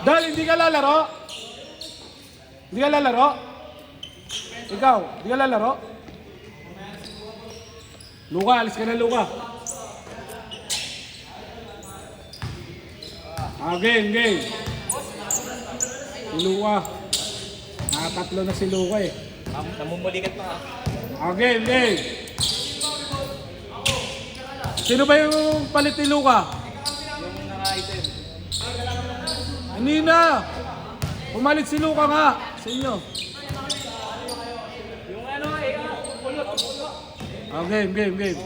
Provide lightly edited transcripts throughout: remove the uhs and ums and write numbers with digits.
Dahil hindi ka lalaro? Hindi ka lalaro? Ikaw, hindi ka lalaro? Luka, alis ka na Luka. Game. Si Luka. Nakatatlo na si Luka eh. Namumulikat pa. Game. Sino ba yung palit ni Luka? Yung naka-item. Hindi na. Pumalit si Luka nga sa inyo. Yung ano pulot. Game.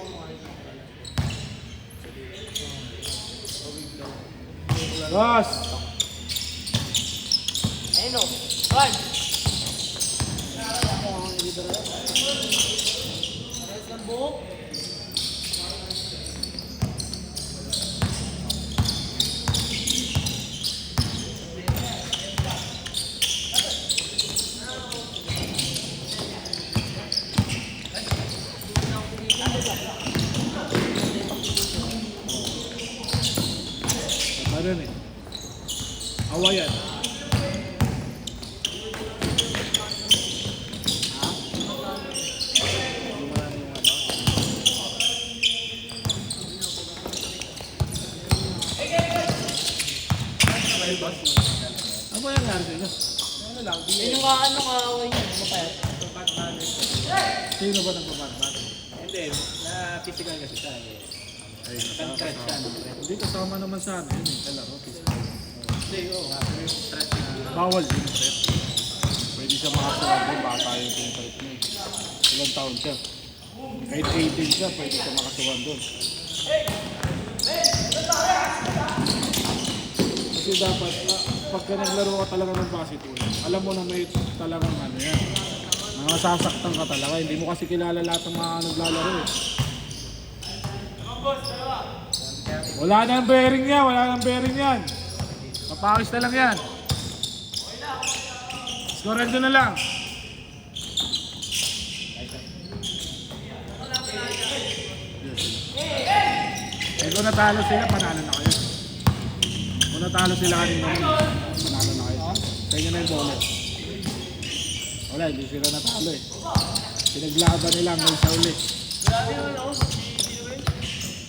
Boss. Ayun o. One. Pares ng buhok. Ano eh? Awayan. Ano ba nangyari sa'yo? Ano lang? Yun yung kaaway niya. Mapayat. Sino ba nagpapadman? Hindi. Na-physical kasi siya. Nag-threat siya. Hindi kasama naman sa amin. Yun eh, kalaro. Hindi, oo. Threat na. Bawal din. Pwede siya makasuwag din. Baka tayo yung tinipalit niya. Ilang taon siya. Kahit 18 siya, pwede siya makasuwag doon. Kasi dapat, pagka naglaro ka talaga ng basketball, alam mo na may talagang ano yan. Sasaktan ka talaga. Hindi mo kasi kilala lahat ng mga naglalaro eh. Wala nang bearing yan. Papakis na lang yan. Scorendo na lang. Eh kung natalo sila, panalo na kayo. Kung natalo sila kanina, panalo na kayo. Kaya na yung bola. Wala, hindi sila natalo eh. Pinaglaban nila hanggang sa uli.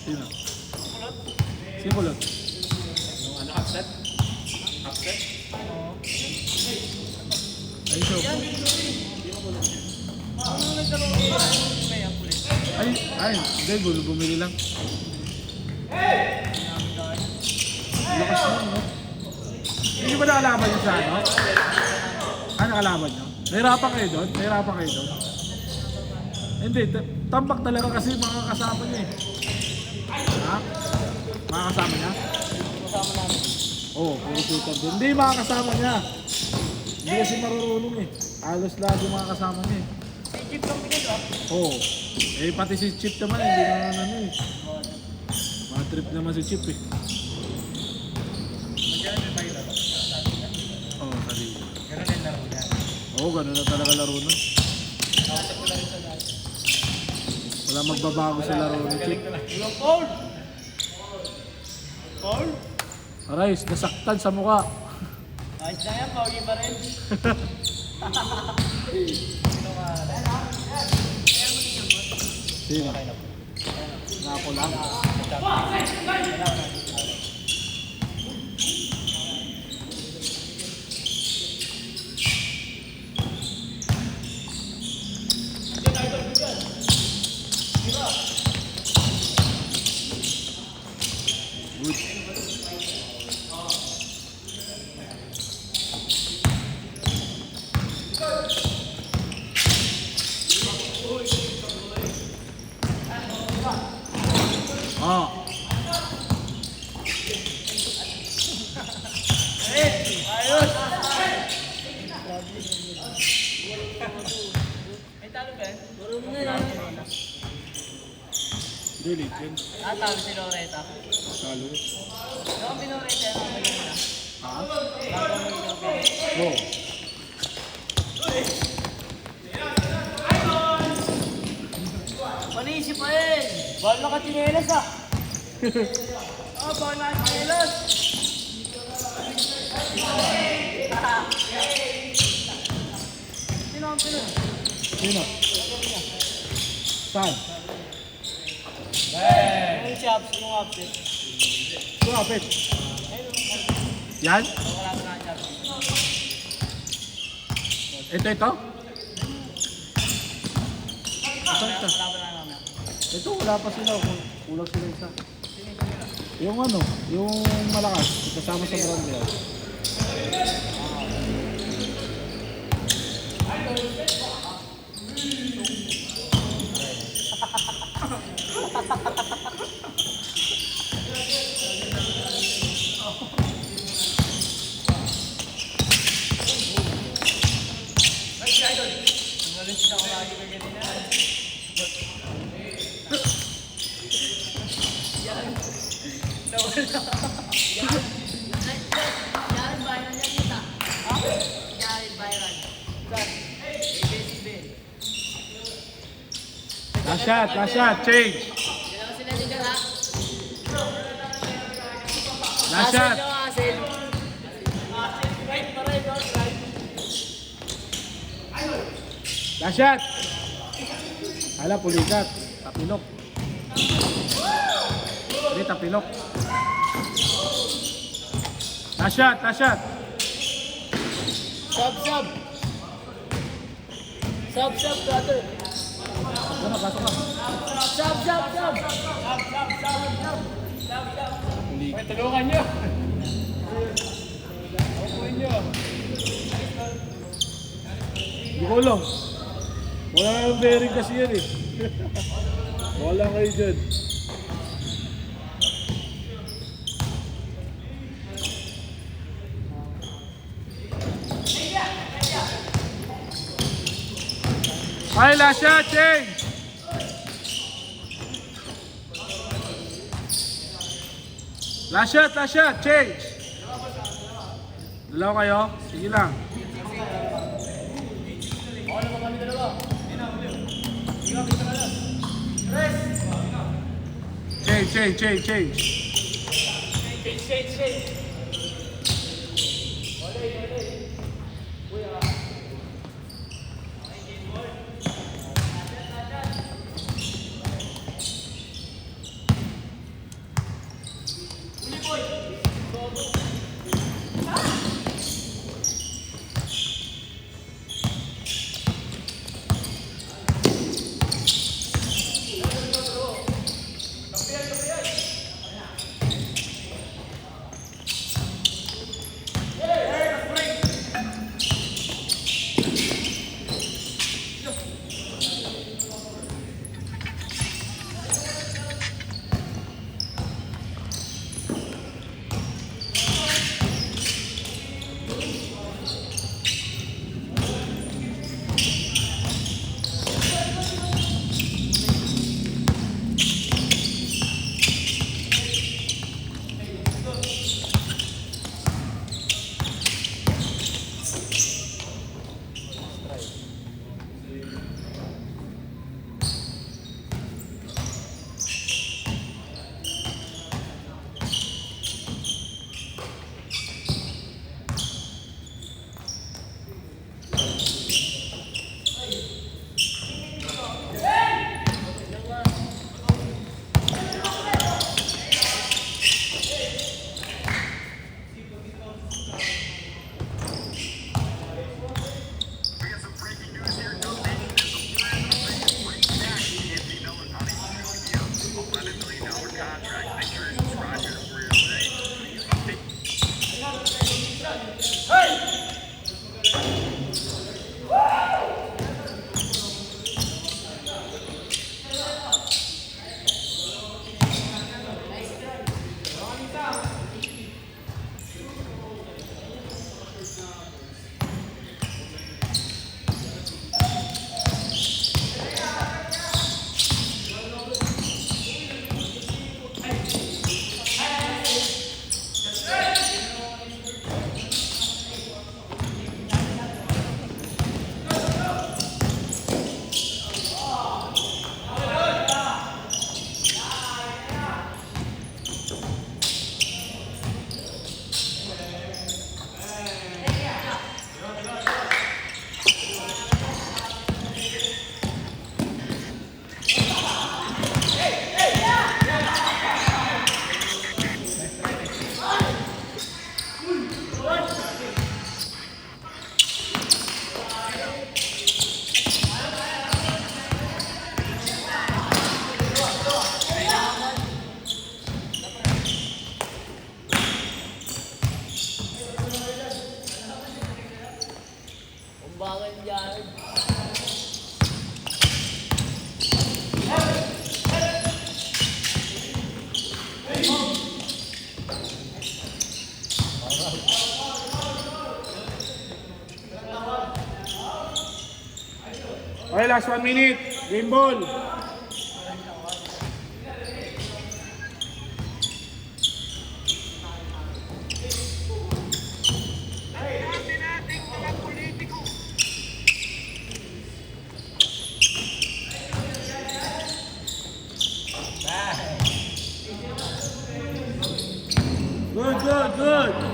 Sino? Sino kulot? Yung ano, upset? Upset? Ay, so. Hindi, bumili lang. Lakas mo, no? Hindi ba nakalaban yun sa ano? Nakalaban nyo? Nahirapan kayo doon? Hindi, tambak talaga kasi makakasama niya eh. Ha? Makakasama niya? Kasama namin. Oo, puro shooter din. Hindi, makakasama niya. Hindi kasi marurunong eh. Halos lahat yung makakasama niya eh. May chip lang pinag-up. Oo. Eh, pati si Chip naman, hindi naman ano eh. Mga trip naman si Chip eh. Oo, sarili. Ganun din laro niya. Oo, ganun na talaga laro nun. Nakasap ko na rin sa lahat. Wala magbabago sa laro ni Chip. Yung Paul! Paul? Aray, nasaktan sa mukha. Ayos na yan, Paul pa rin. Sino? Nako lang. Good. Ayos! May talo ba yan? Hindi, legend. Talo si Loretta. Talo. Yung ang pinoreta yan ang magaling na. Ha? Bago mo yung pinoreta. Oo. Manisip pa rin! Bawal na ka chinelas ah! Bawal na ka chinelas! Sino? Saan? Yung chops, yung upset. Kapit. Yan? Wala pa na chops. Ito. Wala pa na namin. Ito, wala pa sila. Kulang sila isa. Yung ano, yung malakas, kasama sa brand yan. Umalis ako lagi ka ganina. Jared Byron yan kita. Ha? Jared Byron. Last shot, change. Dalawa sila dito ha. Last shot. Asin. Last shot. Hala, pulikat. Tapilok. Hindi, tapilok. Last shot. Sub. Sub, brother. Pasok ka. Sub. Uy, tulungan nyo. Upuin nyo. Hindi ko alam. Wala kang bearing kasi yan eh. Wala kayo dyan. Ay, last shot, change! Last shot, change! Dalawa kayo? Sige lang. Change. Okay, last 1 minute. Game ball. Good, good, good.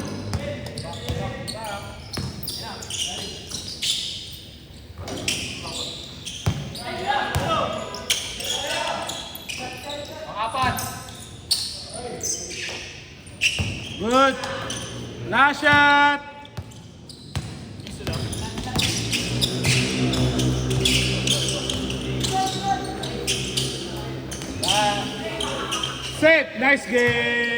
Good. Last shot. Set. Nice game.